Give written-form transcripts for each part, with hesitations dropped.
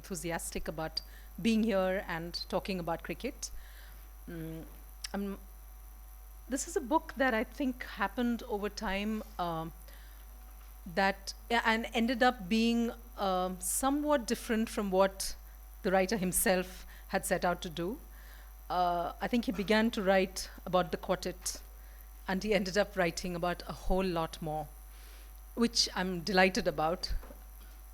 enthusiastic about being here and talking about cricket. Mm, um, this is a book that I think happened over time and ended up being somewhat different from what the writer himself had set out to do. I think he began to write about the quartet, and he ended up writing about a whole lot more, which I'm delighted about.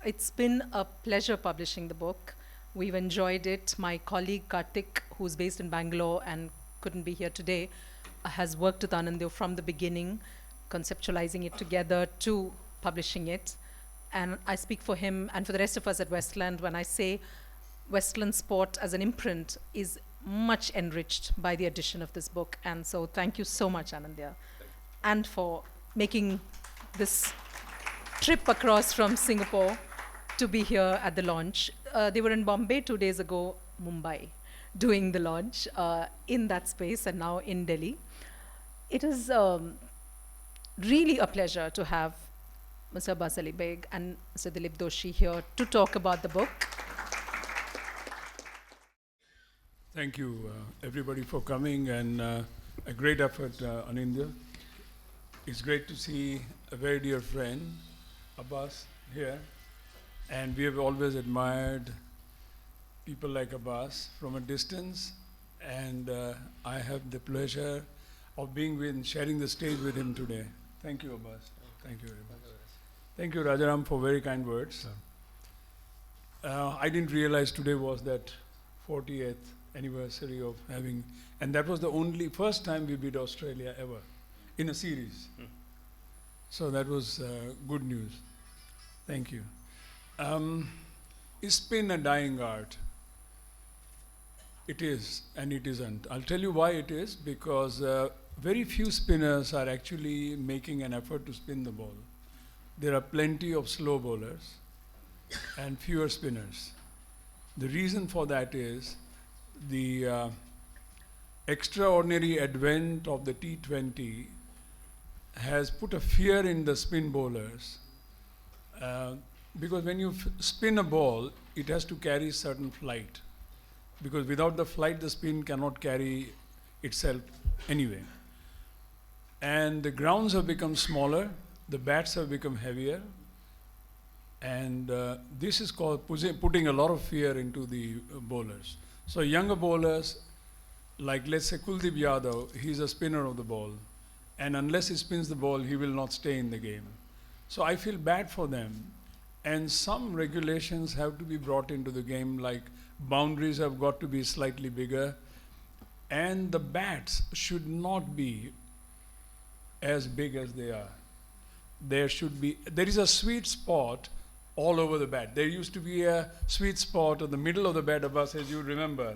It's been a pleasure publishing the book. We've enjoyed it. My colleague Karthik, who's based in Bangalore and couldn't be here today, has worked with Anindya from the beginning, conceptualizing it together to publishing it. And I speak for him and for the rest of us at Westland when I say Westland Sport as an imprint is much enriched by the addition of this book. And so thank you so much, Anindya, and for making this trip across from Singapore to be here at the launch. They were in Bombay 2 days ago, Mumbai, doing the launch in that space, and now in Delhi. It is really a pleasure to have Mr. Abbas Baig and Mr. Dilip Doshi here to talk about the book. Thank you, everybody, for coming, and a great effort, Anindya. It's great to see a very dear friend, Abbas, here. And we have always admired people like Abbas from a distance. And I have the pleasure of being with, sharing the stage with him today. Thank you, Abbas. Thank you very much. Thank you, Rajaraman, for very kind words. I didn't realize today was that 40th anniversary of having, and that was the first time we beat Australia ever in a series. So that was good news. Thank you. Is spin a dying art? It is, and it isn't. I'll tell you why it is, because very few spinners are actually making an effort to spin the ball. There are plenty of slow bowlers and fewer spinners. The reason for that is the extraordinary advent of the T20 has put a fear in the spin bowlers, because when you spin a ball, it has to carry certain flight, because without the flight, the spin cannot carry itself anyway. And the grounds have become smaller, the bats have become heavier, and this is called putting a lot of fear into the bowlers. So younger bowlers, like let's say Kuldeep Yadav, he's a spinner of the ball, and unless he spins the ball, he will not stay in the game. So I feel bad for them, and some regulations have to be brought into the game, like boundaries have got to be slightly bigger, and the bats should not be as big as they are. There is a sweet spot all over the bat. There used to be a sweet spot in the middle of the bat, Abbas, as you remember,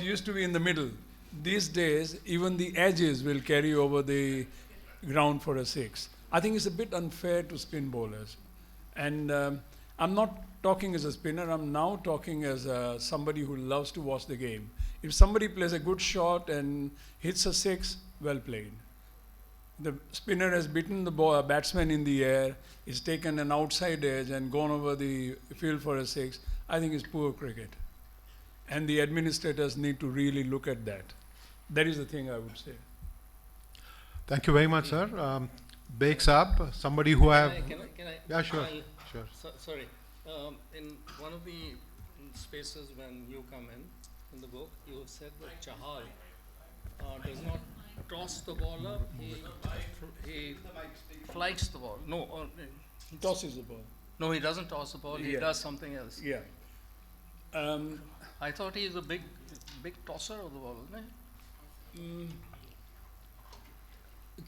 used to be in the middle. These days, even the edges will carry over the ground for a six. I think it's a bit unfair to spin bowlers. And I'm not talking as a spinner, I'm now talking as somebody who loves to watch the game. If somebody plays a good shot and hits a six, well played. The spinner has beaten the batsman in the air, is taken an outside edge and gone over the field for a six. I think it's poor cricket. And the administrators need to really look at that. That is the thing I would say. Thank you very much, sir. Baig Saab, somebody who have... Can I? Yeah, sure. Sure. Sorry. In one of the spaces when you come in the book, you have said that Chahal does not toss the ball up, he flights the ball. No, He tosses the ball. no, he doesn't toss the ball, he Yeah. does something else. Yeah. I thought he's a big tosser of the ball, isn't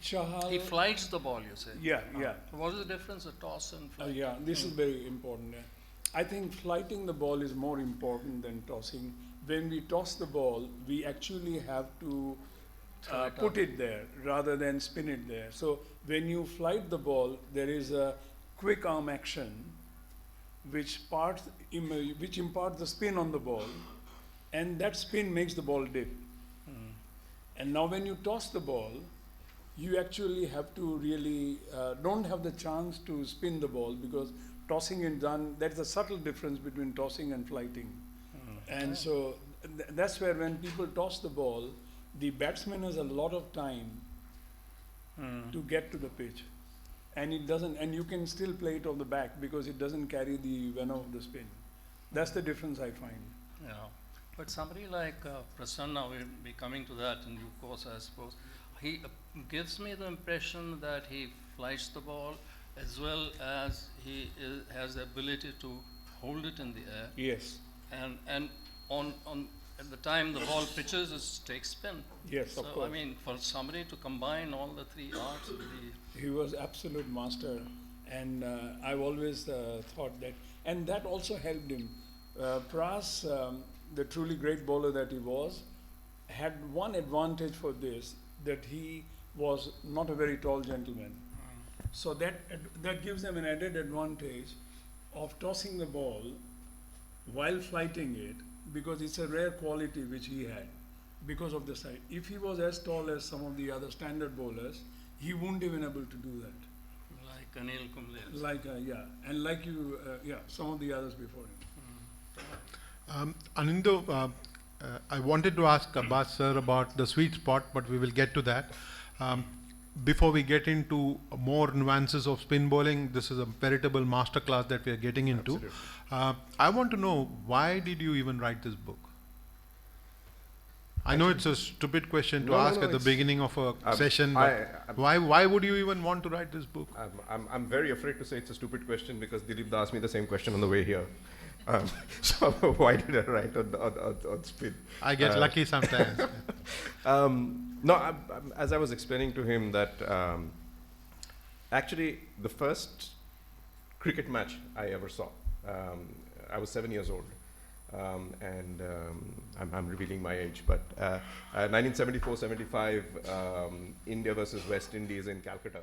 Chahal. he? He flights the ball, you say. Yeah, yeah. What is the difference of toss and flight? Yeah, this is very important. I think flighting the ball is more important than tossing. When we toss the ball, we actually have to put it there rather than spin it there. So when you flight the ball, there is a quick arm action which imparts the spin on the ball, and that spin makes the ball dip. And now when you toss the ball, you actually have to really don't have the chance to spin the ball, because tossing is done, there's a subtle difference between tossing and flighting. And so that's where when people toss the ball, the batsman has a lot of time to get to the pitch. And it doesn't, and you can still play it off the back because it doesn't carry the venom of the spin. That's the difference I find. Yeah. But somebody like Prasanna, we'll be coming to that in due course, I suppose. He gives me the impression that he flies the ball as well as he has the ability to hold it in the air. Yes. And on at the time the ball pitches, it takes spin. Yes, so of course. I mean, for somebody to combine all the three arts would be. He was absolute master, and I've always thought that, and that also helped him. Pras, the truly great bowler that he was, had one advantage for this, that he was not a very tall gentleman. So that gives them an added advantage of tossing the ball while flighting it, because it's a rare quality which he had because of the size. If he was as tall as some of the other standard bowlers, he wouldn't have been able to do that. Like Anil Kumble. Like, yeah, and like you, yeah, some of the others before him. Anindya, I wanted to ask Abbas sir about the sweet spot, but we will get to that. Before we get into more nuances of spin bowling, this is a veritable masterclass that we are getting into. I want to know, why did you even write this book? I know it's a stupid question to ask at the beginning of a session, but why would you even want to write this book? I'm very afraid to say it's a stupid question because Dilip asked me the same question on the way here. So why did I write on spin? I get lucky sometimes. No, as I was explaining to him that actually the first cricket match I ever saw, I was 7 years old. And I'm revealing my age, but 1974-75, India versus West Indies in Calcutta.